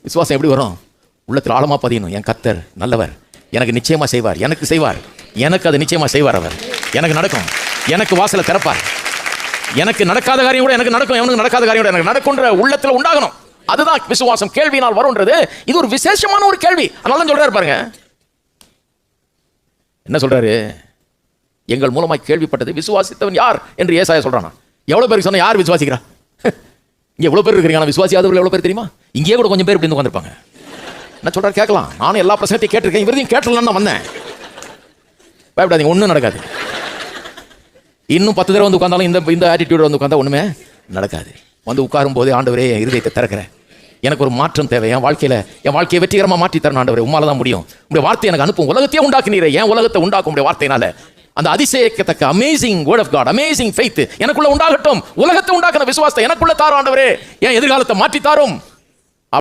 விசுவாசம் எப்படி வரும்? உள்ளத்தில் ஆழமா பதியணும். என் கர்த்தர் நல்லவர், எனக்கு நிச்சயமா செய்வார், எனக்கு செய்வார், எனக்கு அதை நிச்சயமா செய்வார், அவர் எனக்கு நடக்கும், எனக்கு வாசலை திறப்பார், எனக்கு நடக்காத காரியம் கூட எனக்கு நடக்கும், எவனுக்கு நடக்காத காரியம் கூட எனக்கு நடக்கும்ன்ற உள்ளத்தில் உண்டாகணும். அதுதான் விசுவாசம். கேள்வியினால் வரும்ன்றது இது ஒரு விசேஷமான ஒரு கேள்வி. அதனால தான் சொல்றாரு பாருங்க, என்ன சொல்றாரு? எங்கள் மூலமாய் கேள்விப்பட்டது விசுவாசித்தவன் யார் என்று ஏசாயா சொல்றானா? எவ்வளவு பேருக்கு சொன்னா யார் விசுவாசிக்கிறா? இங்க எவ்வளவு பேர் இருக்கிறீங்க, விசுவாசியாதவர்கள் எவ்வளவு பேர் தெரியுமா? இங்கேயே கூட கொஞ்சம் பேர் இப்படி உட்காந்துருப்பாங்க. என்ன சொல்றாரு கேட்கலாம். நானும் எல்லா பிரச்சனையும் கேட்டிருக்கேன், இவரையும் கேட்டலான்னு வந்தேன். பயப்படாதீங்க, ஒன்றும் நடக்காது. இன்னும் 10 தடவை வந்து உட்கார்ந்தாலும் இந்த ஆட்டிடியூட் வந்து உட்கார்ந்தா ஒண்ணுமே நடக்காது. வந்து உட்காரும் போதே ஆண்டவரே என் இருதயத்தை திறக்கிறேன், எனக்கு ஒரு மாற்றம் தேவை, என் வாழ்க்கையை வெற்றிகரமாக மாற்றி தரணும் ஆண்டவரே, உம்மால தான் முடியும், உங்களுடைய வார்த்தை எனக்கு அனுப்பும். உலகத்தையே உண்டாக்குனீரே, என் உலகத்தை உண்டாக்கும் உடைய வார்த்தையினால. அந்த அதிசயிக்கத்தக்க amazing word of God, amazing faith எனக்குள்ள உண்டாகட்டும். உலகத்தை உண்டாக்குன விசுவாசத்தை எனக்குள்ள தாரும் ஆண்டவரே, என் எதிர்காலத்தை மாற்றி தாரும்.